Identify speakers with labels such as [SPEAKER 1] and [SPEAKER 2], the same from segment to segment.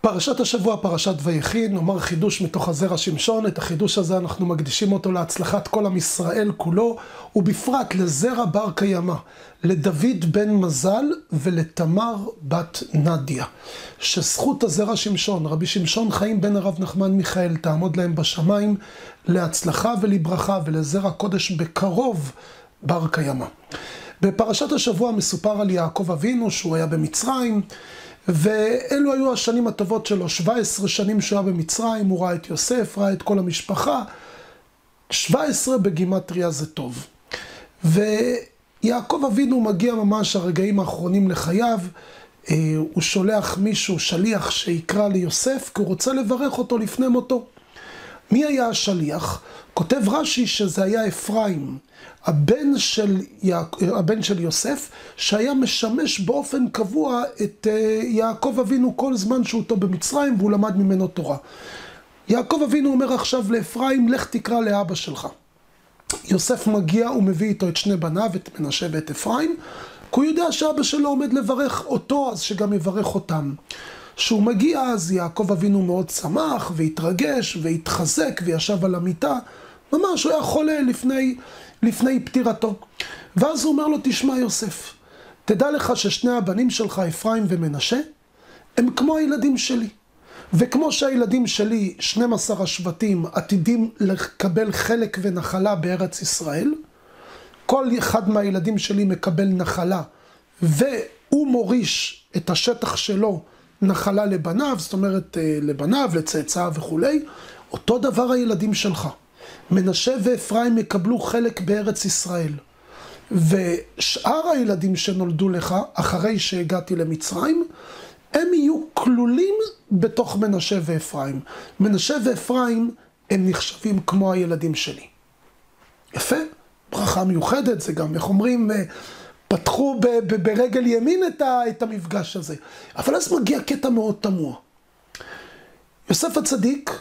[SPEAKER 1] פרשת השבוע, פרשת ויחי, נאמר חידוש מתוך הזרע שמשון. את החידוש הזה אנחנו מקדישים אותו להצלחת כל עם ישראל כולו, ובפרט לזרע בר קיימא, לדוד בן מזל ולתמר בת נדיה. שזכות הזרע שמשון, רבי שמשון חיים בן הרב נחמן מיכאל, תעמוד להם בשמיים להצלחה ולברכה ולזרע קודש בקרוב בר קיימא. בפרשת השבוע מסופר על יעקב אבינו שהוא היה במצרים, ואלו היו השנים הטובות שלו, 17 שנים שהוא היה במצרים, הוא ראה את יוסף, ראה את כל המשפחה, 17 בגימטריה זה טוב. ויעקב אבינו מגיע ממש הרגעים האחרונים לחייו, הוא שולח מישהו, שליח, שיקרא ליוסף, כי הוא רוצה לברך אותו לפני מותו. מי היה השליח? כותב רש"י שזה היה אפרים, הבן של יוסף, שהיה משמש באופן קבוע את יעקב אבינו כל זמן שהוא אותו במצרים, והוא למד ממנו תורה. יעקב אבינו אומר עכשיו לאפרים, לך תקרא לאבא שלך. יוסף מגיע ומביא איתו את שני בניו, את מנשה ואת אפרים, כי הוא יודע שאבא שלו עומד לברך אותו, אז שגם יברך אותם. כשהוא מגיע אז יעקב אבינו מאוד שמח והתרגש והתחזק וישב על המיטה, ממש הוא היה חולה לפני פטירתו. ואז הוא אומר לו, תשמע יוסף, תדע לך ששני הבנים שלך, אפרים ומנשה, הם כמו הילדים שלי. וכמו שהילדים שלי, 12 השבטים, עתידים לקבל חלק ונחלה בארץ ישראל, כל אחד מהילדים שלי מקבל נחלה, והוא מוריש את השטח שלו נחלה לבניו, זאת אומרת לבניו, לצאצאיו וכו'. אותו דבר הילדים שלך. מנשה ואפרים יקבלו חלק בארץ ישראל. ושאר הילדים שנולדו לך, אחרי שהגעתי למצרים, הם יהיו כלולים בתוך מנשה ואפרים. מנשה ואפרים הם נחשבים כמו הילדים שלי. יפה, ברכה מיוחדת, זה גם, איך אומרים, פתחו ברגל ימין את המפגש הזה. אבל אז מגיע קטע מאוד תמוה. יוסף הצדיק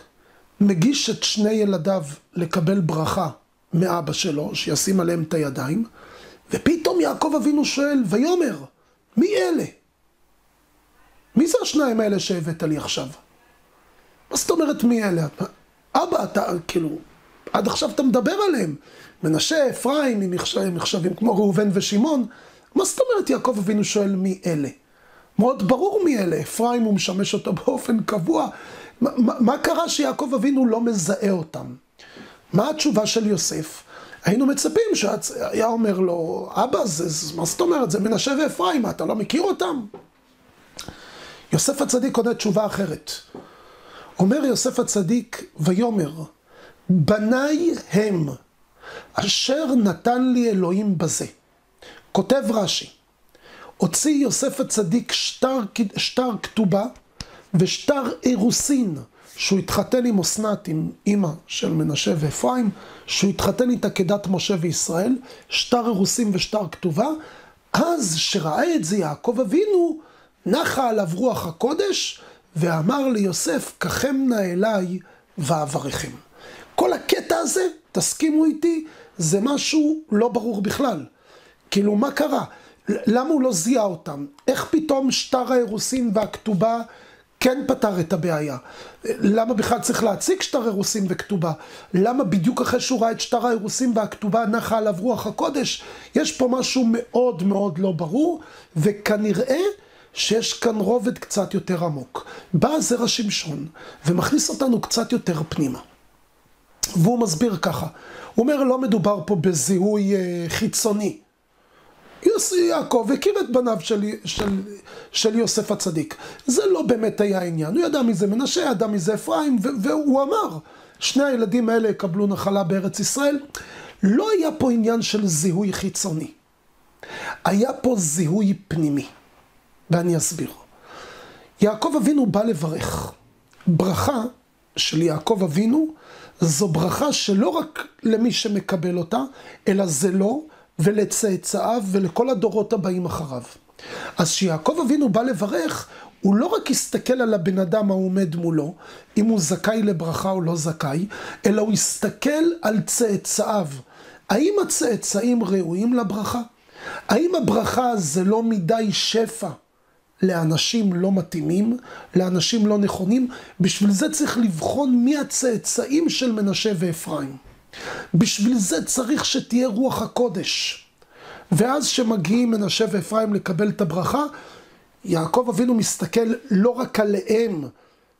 [SPEAKER 1] מגיש את שני ילדיו לקבל ברכה מאבא שלו, שישים עליהם את הידיים, ופתאום יעקב אבינו שואל, ויאמר, מי אלה? מי זה השניים האלה שהבאת לי עכשיו? מה זאת אומרת מי אלה? אבא, אתה כאילו, עד עכשיו אתה מדבר עליהם. מנשה, אפרים, הם נחשבים כמו ראובן ושמעון. מה זאת אומרת יעקב אבינו שואל מי אלה? מאוד ברור מי אלה. אפרים הוא משמש אותו באופן קבוע. מה קרה שיעקב אבינו לא מזהה אותם? מה התשובה של יוסף? היינו מצפים שהיה אומר לו, אבא, מה זאת אומרת? זה מנשה ואפרים, אתה לא מכיר אותם? יוסף הצדיק עונה תשובה אחרת. אומר יוסף הצדיק, ויאמר, בניי הם, אשר נתן לי אלוהים בזה. כותב רש"י, הוציא יוסף הצדיק שטר כתובה ושטר אירוסין, שהוא התחתן עם אסנת, עם אמא של מנשה ואפרים, שהוא התחתן איתה כדת משה וישראל, שטר אירוסין ושטר כתובה. אז שראה את זה יעקב אבינו, נחה עליו רוח הקודש, ואמר ליוסף, קחם נא אליי ואברכם. כל הקטע הזה, תסכימו איתי, זה משהו לא ברור בכלל. כאילו, מה קרה? למה הוא לא זיהה אותם? איך פתאום שטר האירוסין והכתובה כן פתר את הבעיה? למה בכלל צריך להציג שטר אירוסין וכתובה? למה בדיוק אחרי שהוא ראה את שטר האירוסין והכתובה נחה עליו רוח הקודש? יש פה משהו מאוד מאוד לא ברור, וכנראה שיש כאן רובד קצת יותר עמוק. בא זרע שמשון ומכניס אותנו קצת יותר פנימה. והוא מסביר ככה, הוא אומר לא מדובר פה בזיהוי חיצוני. יעקב הכיר את בניו של יוסף הצדיק. זה לא באמת היה העניין. הוא ידע מי זה מנשה, ידע מי זה אפרים, והוא אמר, שני הילדים האלה יקבלו נחלה בארץ ישראל. לא היה פה עניין של זיהוי חיצוני. היה פה זיהוי פנימי. ואני אסביר. יעקב אבינו בא לברך. ברכה של יעקב אבינו זו ברכה שלא רק למי שמקבל אותה, אלא זה לו ולצאצאיו ולכל הדורות הבאים אחריו. אז שיעקב אבינו בא לברך, הוא לא רק הסתכל על הבן אדם העומד מולו, אם הוא זכאי לברכה או לא זכאי, אלא הוא הסתכל על צאצאיו. האם הצאצאים ראויים לברכה? האם הברכה זה לא מדי שפע לאנשים לא מתאימים, לאנשים לא נכונים. בשביל זה צריך לבחון מי הצאצאים של מנשה ואפרים. בשביל זה צריך שתהיה רוח הקודש. ואז שמגיעים מנשה ואפרים לקבל את הברכה, יעקב אבינו מסתכל לא רק עליהם,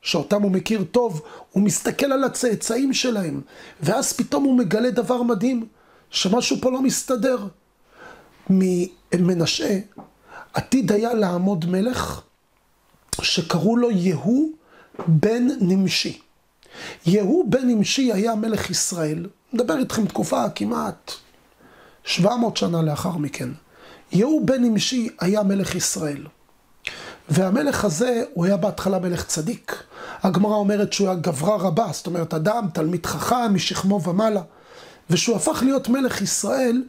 [SPEAKER 1] שאותם הוא מכיר טוב, הוא מסתכל על הצאצאים שלהם. ואז פתאום הוא מגלה דבר מדהים, שמשהו פה לא מסתדר. ממנשה עתיד היה לעמוד מלך שקראו לו יהוא בן נמשי. יהוא בן נמשי היה מלך ישראל. מדבר איתכם תקופה כמעט 700 שנה לאחר מכן. יהוא בן נמשי היה מלך ישראל. והמלך הזה הוא היה בהתחלה מלך צדיק. הגמרא אומרת שהוא היה גברה רבה, זאת אומרת אדם, תלמיד חכם, משכמו ומעלה. ושהוא הפך להיות מלך ישראל,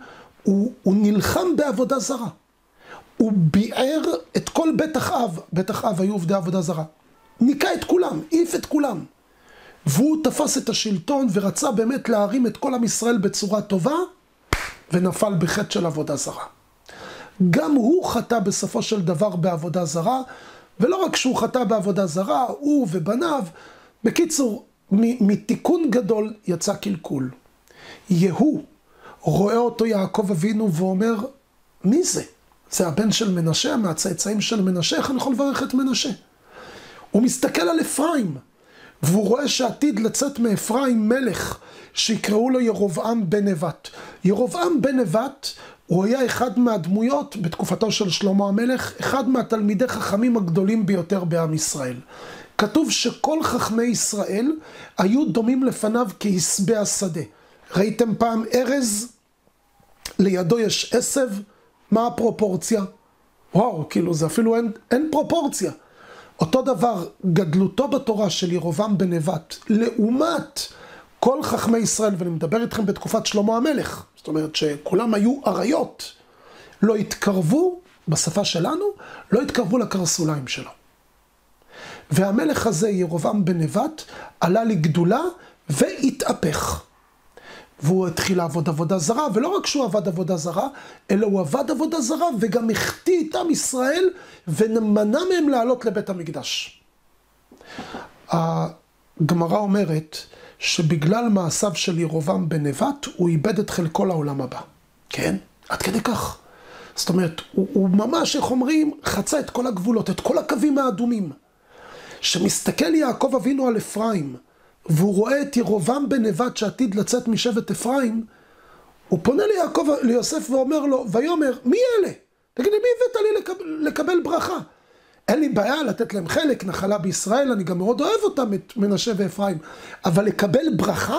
[SPEAKER 1] הוא נלחם בעבודה זרה. הוא ביער את כל בית אחאב, בית אחאב היו עובדי עבודה זרה. ניקה את כולם, העיף את כולם. והוא תפס את השלטון ורצה באמת להרים את כל עם ישראל בצורה טובה, ונפל בחטא של עבודה זרה. גם הוא חטא בסופו של דבר בעבודה זרה, ולא רק שהוא חטא בעבודה זרה, הוא ובניו, בקיצור, מתיקון גדול יצא קלקול. יהוא רואה אותו יעקב אבינו ואומר, מי זה? זה הבן של מנשה, מהצאצאים של מנשה, איך אני יכול לברך את מנשה? הוא מסתכל על אפרים, והוא רואה שעתיד לצאת מאפרים מלך, שיקראו לו ירבעם בן נבט. ירבעם בן נבט, הוא היה אחד מהדמויות בתקופתו של שלמה המלך, אחד מהתלמידי חכמים הגדולים ביותר בעם ישראל. כתוב שכל חכמי ישראל היו דומים לפניו כעשבי השדה. ראיתם פעם ארז? לידו יש עשב? מה הפרופורציה? וואו, כאילו זה אפילו אין פרופורציה. אותו דבר, גדלותו בתורה של ירבעם בן נבט, לעומת כל חכמי ישראל, ואני מדבר איתכם בתקופת שלמה המלך, זאת אומרת שכולם היו אריות, לא התקרבו, בשפה שלנו, לא התקרבו לקרסוליים שלו. והמלך הזה, ירבעם בן נבט, עלה לגדולה והתהפך. והוא התחיל לעבוד עבודה זרה, ולא רק שהוא עבד עבודה זרה, אלא הוא עבד עבודה זרה, וגם החטיא איתם ישראל, ומנע מהם לעלות לבית המקדש. הגמרא אומרת, שבגלל מעשיו של ירבעם בן נבט, הוא איבד את חלקו לעולם הבא. כן? עד כדי כך. זאת אומרת, הוא ממש, איך אומרים, חצה את כל הגבולות, את כל הקווים האדומים. שמסתכל יעקב אבינו על אפרים, והוא רואה את ירבעם בן נבט שעתיד לצאת משבט אפרים, הוא פונה ליוסף ואומר לו, ויאמר, מי אלה? תגיד לי, מי הבאת לי לקבל ברכה? אין לי בעיה לתת להם חלק, נחלה בישראל, אני גם מאוד אוהב אותם, את מנשה ואפרים. אבל לקבל ברכה?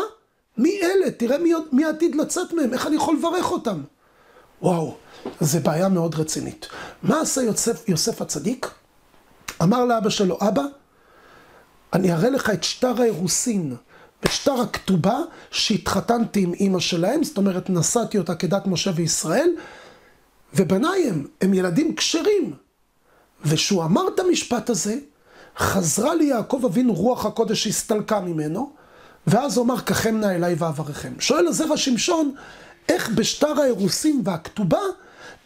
[SPEAKER 1] מי אלה? תראה מי עתיד לצאת מהם, איך אני יכול לברך אותם? וואו, זה בעיה מאוד רצינית. מה עשה יוסף הצדיק? אמר לאבא שלו, אבא, אני אראה לך את שטר האירוסין, ושטר הכתובה שהתחתנתי עם אמא שלהם, זאת אומרת, נשאתי אותה כדת משה וישראל, ובניי הם ילדים כשרים. ושהוא אמר את המשפט הזה, חזרה לי יעקב אבינו רוח הקודש שהסתלקה ממנו, ואז הוא אמר, קחם נא אליי ואברכם. שואל הזרע שמשון, איך בשטר האירוסין והכתובה,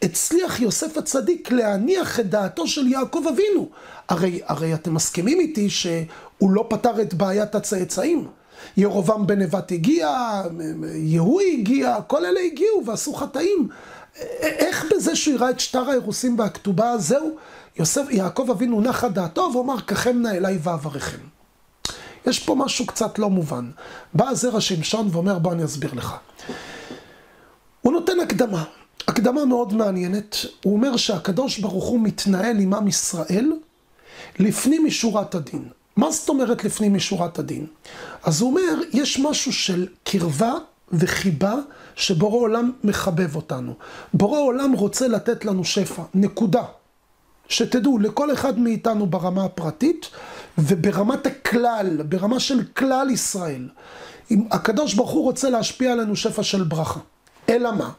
[SPEAKER 1] הצליח יוסף הצדיק להניח את דעתו של יעקב אבינו. הרי אתם מסכימים איתי שהוא לא פתר את בעיית הצאצאים. ירבעם בן נבט הגיע, יהוא הגיע, כל אלה הגיעו ועשו חטאים. איך בזה שהוא יראה את שטר האירוסין והכתובה, זהו, יעקב אבינו נחה דעתו ואומר, קחם נא אליי ואברכם. יש פה משהו קצת לא מובן. בא הזרע שמשון ואומר, בוא אני אסביר לך. הוא נותן הקדמה מאוד מעניינת. הוא אומר שהקדוש ברוך הוא מתנהל עם עם ישראל לפנים משורת הדין. מה זאת אומרת לפנים משורת הדין? אז הוא אומר, יש משהו של קרבה וחיבה שבורא עולם מחבב אותנו. בורא עולם רוצה לתת לנו שפע, נקודה. שתדעו, לכל אחד מאיתנו ברמה הפרטית וברמת הכלל, ברמה של כלל ישראל. הקדוש ברוך הוא רוצה להשפיע עלינו שפע של ברכה. אלא מה?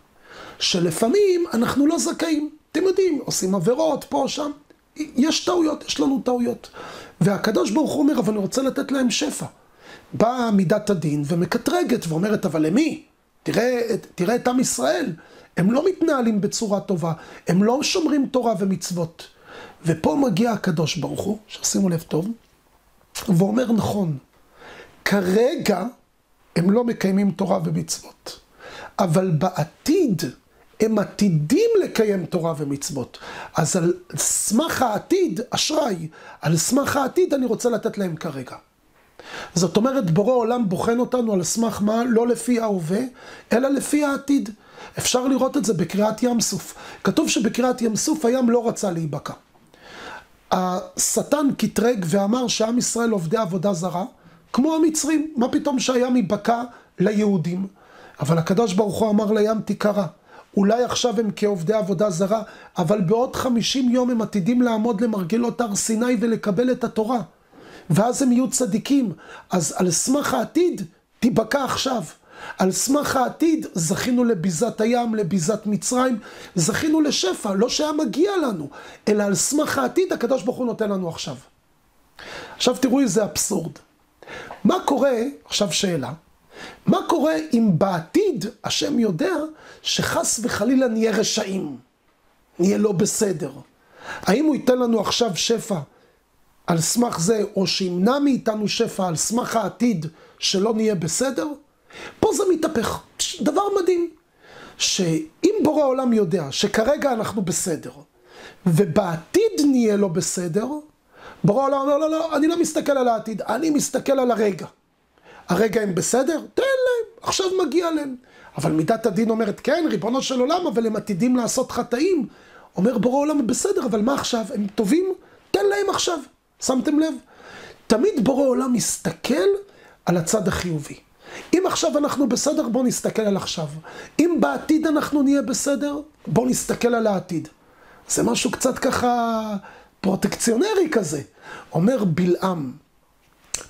[SPEAKER 1] שלפעמים אנחנו לא זכאים. אתם יודעים, עושים עבירות פה, שם. יש טעויות, יש לנו טעויות. והקדוש ברוך הוא אומר, אבל אני רוצה לתת להם שפע. באה מידת הדין ומקטרגת ואומרת, אבל למי? תראה את עם ישראל. הם לא מתנהלים בצורה טובה. הם לא שומרים תורה ומצוות. ופה מגיע הקדוש ברוך הוא, ששימו לב טוב, ואומר נכון, כרגע הם לא מקיימים תורה ומצוות, אבל בעתיד הם עתידים לקיים תורה ומצוות. אז על סמך העתיד, אשראי, על סמך העתיד אני רוצה לתת להם כרגע. זאת אומרת, בורא עולם בוחן אותנו על סמך מה? לא לפי ההווה, אלא לפי העתיד. אפשר לראות את זה בקריאת ים סוף. כתוב שבקריאת ים סוף הים לא רצה להיבקע. השטן קטרג ואמר שעם ישראל עובדי עבודה זרה, כמו המצרים. מה פתאום שהים ייבקע ליהודים? אבל הקדוש ברוך הוא אמר לים תיקרא. אולי עכשיו הם כעובדי עבודה זרה, אבל בעוד 50 יום הם עתידים לעמוד למרגלות הר סיני ולקבל את התורה. ואז הם יהיו צדיקים. אז על סמך העתיד תיבקע עכשיו. על סמך העתיד זכינו לביזת הים, לביזת מצרים, זכינו לשפע, לא שהיה מגיע לנו, אלא על סמך העתיד הקדוש ברוך הוא נותן לנו עכשיו. עכשיו תראו איזה אבסורד. מה קורה, עכשיו שאלה, מה קורה אם בעתיד השם יודע שחס וחלילה נהיה רשעים, נהיה לא בסדר? האם הוא ייתן לנו עכשיו שפע על סמך זה, או שימנע מאיתנו שפע על סמך העתיד שלא נהיה בסדר? פה זה מתהפך. דבר מדהים, שאם בורא העולם יודע שכרגע אנחנו בסדר, ובעתיד נהיה לא בסדר, בורא העולם אומר, לא, אני לא מסתכל על העתיד, אני מסתכל על הרגע. הרגע הם בסדר? תן להם, עכשיו מגיע להם. אבל מידת הדין אומרת, כן, ריבונו של עולם, אבל הם עתידים לעשות חטאים. אומר בורא העולם, בסדר, אבל מה עכשיו? הם טובים? תן להם עכשיו. שמתם לב? תמיד בורא עולם מסתכל על הצד החיובי. אם עכשיו אנחנו בסדר, בוא נסתכל על עכשיו. אם בעתיד אנחנו נהיה בסדר, בוא נסתכל על העתיד. זה משהו קצת ככה פרוטקציונרי כזה. אומר בלעם,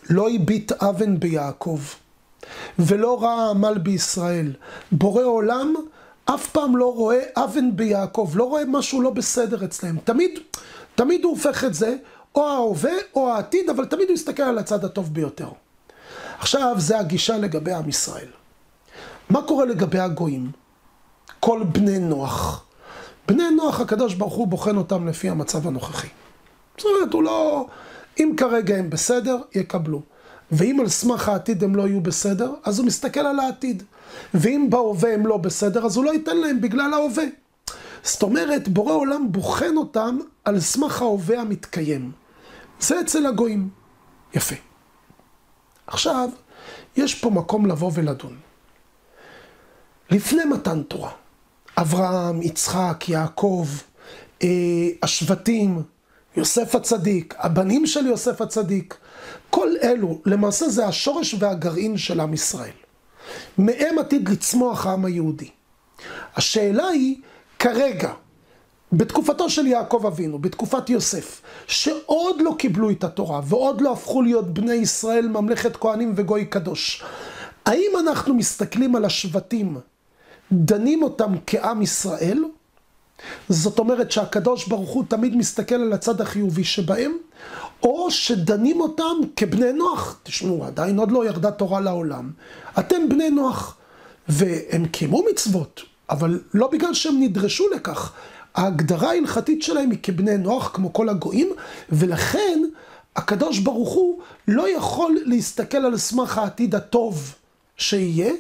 [SPEAKER 1] לא הביט אבן ביעקב, ולא ראה עמל בישראל. בורא עולם אף פעם לא רואה אבן ביעקב, לא רואה משהו לא בסדר אצלהם. תמיד הוא הופך את זה, או ההווה או העתיד, אבל תמיד הוא יסתכל על הצד הטוב ביותר. עכשיו זה הגישה לגבי עם ישראל. מה קורה לגבי הגויים? כל בני נוח. בני נוח הקדוש ברוך הוא בוחן אותם לפי המצב הנוכחי. זאת אומרת, הוא לא... אם כרגע הם בסדר, יקבלו. ואם על סמך העתיד הם לא יהיו בסדר, אז הוא מסתכל על העתיד. ואם בהווה הם לא בסדר, אז הוא לא ייתן להם בגלל ההווה. זאת אומרת, בורא עולם בוחן אותם על סמך ההווה המתקיים. זה אצל הגויים. יפה. עכשיו, יש פה מקום לבוא ולדון. לפני מתן תורה, אברהם, יצחק, יעקב, השבטים, יוסף הצדיק, הבנים של יוסף הצדיק, כל אלו, למעשה זה השורש והגרעין של עם ישראל. מהם עתיד לצמוח העם היהודי. השאלה היא, כרגע, בתקופתו של יעקב אבינו, בתקופת יוסף, שעוד לא קיבלו את התורה, ועוד לא הפכו להיות בני ישראל, ממלכת כהנים וגוי קדוש, האם אנחנו מסתכלים על השבטים, דנים אותם כעם ישראל? זאת אומרת שהקדוש ברוך הוא תמיד מסתכל על הצד החיובי שבהם, או שדנים אותם כבני נוח. תשמעו, עדיין עוד לא ירדה תורה לעולם. אתם בני נוח, והם קיימו מצוות, אבל לא בגלל שהם נדרשו לכך. ההגדרה ההלכתית שלהם היא כבני נוח, כמו כל הגויים, ולכן הקדוש ברוך הוא לא יכול להסתכל על סמך העתיד הטוב שיהיה,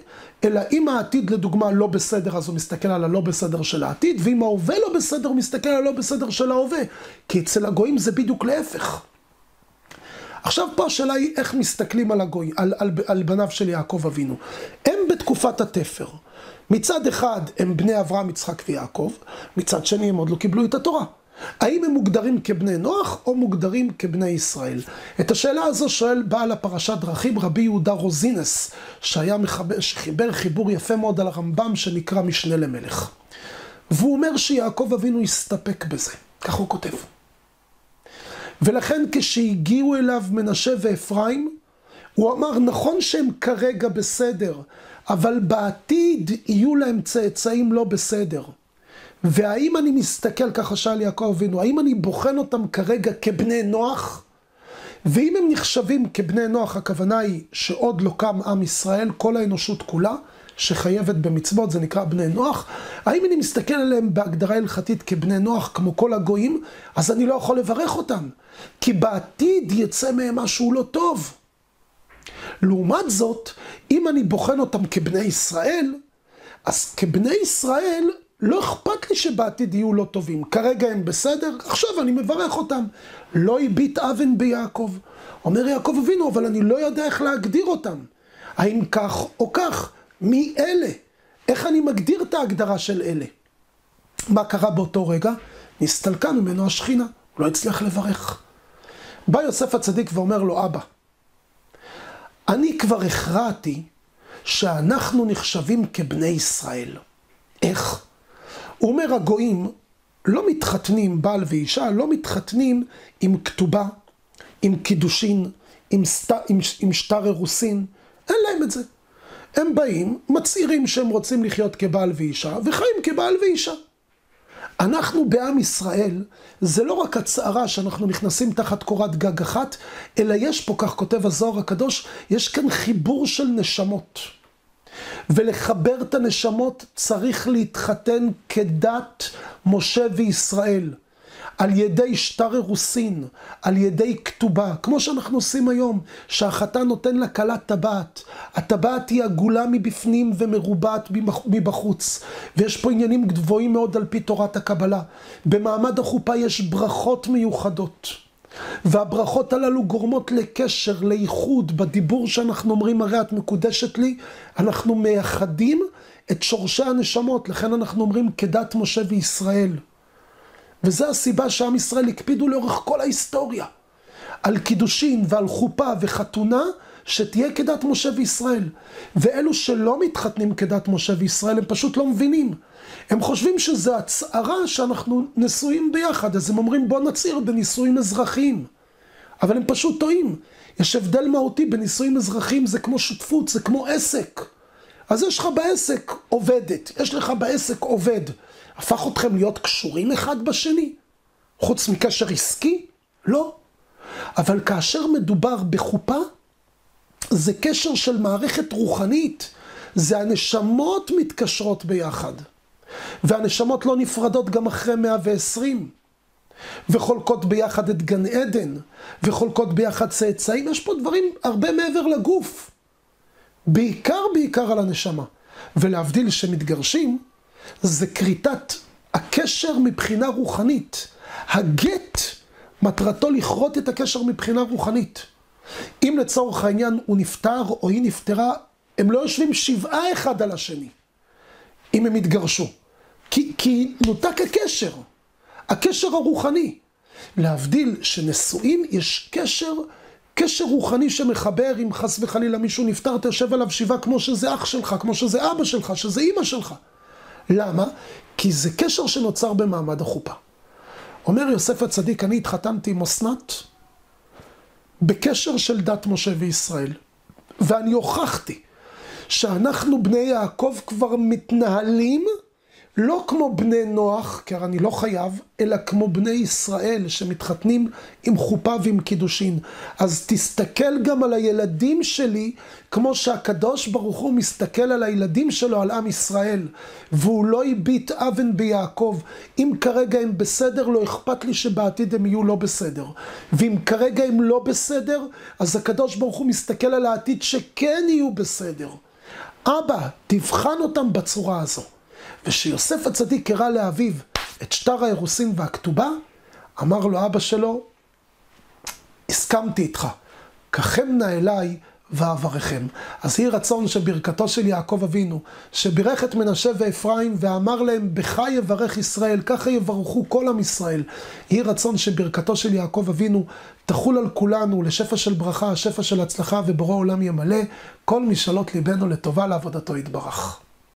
[SPEAKER 1] אלא אם העתיד לדוגמה לא בסדר, אז הוא מסתכל על הלא בסדר של העתיד, ואם ההווה לא בסדר, הוא מסתכל על הלא בסדר של ההווה, כי אצל הגויים זה בדיוק להפך. עכשיו פה השאלה היא איך מסתכלים על הגוי, על בניו של יעקב אבינו. הם בתקופת התפר. מצד אחד הם בני אברהם, יצחק ויעקב, מצד שני הם עוד לא קיבלו את התורה. האם הם מוגדרים כבני נוח או מוגדרים כבני ישראל? את השאלה הזו שואל בעל הפרשת דרכים רבי יהודה רוזינס, שחיבר חיבור יפה מאוד על הרמב"ם שנקרא משנה למלך. והוא אומר שיעקב אבינו הסתפק בזה, כך הוא כותב. ולכן כשהגיעו אליו מנשה ואפרים, הוא אמר נכון שהם כרגע בסדר, אבל בעתיד יהיו להם צאצאים לא בסדר. והאם אני מסתכל, ככה שאל יעקב אבינו, האם אני בוחן אותם כרגע כבני נוח? ואם הם נחשבים כבני נוח, הכוונה היא שעוד לא קם עם ישראל, כל האנושות כולה, שחייבת במצוות, זה נקרא בני נוח. האם אני מסתכל עליהם בהגדרה הלכתית כבני נוח כמו כל הגויים, אז אני לא יכול לברך אותם, כי בעתיד יצא מהם משהו לא טוב. לעומת זאת, אם אני בוחן אותם כבני ישראל, אז כבני ישראל לא אכפת לי שבעתיד יהיו לא טובים. כרגע הם בסדר, עכשיו אני מברך אותם. לא הביט אבן ביעקב. אומר יעקב אבינו, אבל אני לא יודע איך להגדיר אותם. האם כך או כך? מי אלה? איך אני מגדיר את ההגדרה של אלה? מה קרה באותו רגע? נסתלקה ממנו השכינה. הוא לא הצליח לברך. בא יוסף הצדיק ואומר לו, אבא, אני כבר הכרעתי שאנחנו נחשבים כבני ישראל. איך? הוא אומר, הגויים לא מתחתנים, בעל ואישה, לא מתחתנים עם כתובה, עם קידושין, עם שטר אירוסין. אין להם את זה. הם באים, מצהירים שהם רוצים לחיות כבעל ואישה, וחיים כבעל ואישה. אנחנו בעם ישראל, זה לא רק הצערה שאנחנו נכנסים תחת קורת גג אחת, אלא יש פה, כך כותב הזוהר הקדוש, יש כאן חיבור של נשמות. ולחבר את הנשמות צריך להתחתן כדת משה וישראל, על ידי שטר אירוסין, על ידי כתובה, כמו שאנחנו עושים היום, שהחתן נותן לה כלה טבעת. הטבעת היא עגולה מבפנים ומרובעת מבחוץ, ויש פה עניינים גבוהים מאוד על פי תורת הקבלה. במעמד החופה יש ברכות מיוחדות, והברכות הללו גורמות לקשר, לייחוד. בדיבור שאנחנו אומרים, הרי את מקודשת לי, אנחנו מייחדים את שורשי הנשמות, לכן אנחנו אומרים כדת משה וישראל. וזו הסיבה שעם ישראל הקפידו לאורך כל ההיסטוריה על קידושין ועל חופה וחתונה, שתהיה כדת משה וישראל. ואלו שלא מתחתנים כדת משה וישראל, הם פשוט לא מבינים. הם חושבים שזו הצערה שאנחנו נשואים ביחד, אז הם אומרים בוא נצעיר בנישואים אזרחיים. אבל הם פשוט טועים. יש הבדל מהותי בנישואים אזרחיים, זה כמו שותפות, זה כמו עסק. אז יש לך בעסק עובדת, יש לך בעסק עובד. הפך אתכם להיות קשורים אחד בשני? חוץ מקשר עסקי? לא. אבל כאשר מדובר בחופה, זה קשר של מערכת רוחנית. זה הנשמות מתקשרות ביחד. והנשמות לא נפרדות גם אחרי 120. וחולקות ביחד את גן עדן. וחולקות ביחד צאצאים. יש פה דברים הרבה מעבר לגוף. בעיקר על הנשמה. ולהבדיל שמתגרשים, זה קריטת הקשר מבחינה רוחנית. הגט, מטרתו לכרות את הקשר מבחינה רוחנית. אם לצורך העניין הוא נפטר או היא נפטרה, הם לא יושבים שבעה אחד על השני, אם הם התגרשו. כי נותק הקשר הרוחני. להבדיל שנשואים יש קשר רוחני שמחבר. אם חס וחלילה מישהו נפטר, אתה יושב עליו שבעה כמו שזה אח שלך, כמו שזה אבא שלך, שזה אמא שלך. למה? כי זה קשר שנוצר במעמד החופה. אומר יוסף הצדיק, אני התחתנתי עם אסנת בקשר של דת משה וישראל. ואני הוכחתי שאנחנו בני יעקב כבר מתנהלים לא כמו בני נוח, כי אני לא חייב, אלא כמו בני ישראל שמתחתנים עם חופה ועם קידושין. אז תסתכל גם על הילדים שלי, כמו שהקדוש ברוך הוא מסתכל על הילדים שלו, על עם ישראל. והוא לא הביט אבן ביעקב. אם כרגע הם בסדר, לא אכפת לי שבעתיד הם יהיו לא בסדר. ואם כרגע הם לא בסדר, אז הקדוש ברוך הוא מסתכל על העתיד שכן יהיו בסדר. אבא, תבחן אותם בצורה הזו. ושיוסף הצדיק קרא לאביו את שטר האירוסין והכתובה, אמר לו אבא שלו, הסכמתי איתך, קחם נא אליי ואברכם. אז היא רצון שברכתו של יעקב אבינו, שבירך את מנשה ואפרים ואמר להם, בך יברך ישראל, ככה יברכו כל עם ישראל. היא רצון שברכתו של יעקב אבינו תחול על כולנו, לשפע של ברכה, שפע של הצלחה, ובורא עולם ימלא כל משאלות ליבנו לטובה לעבודתו יתברך.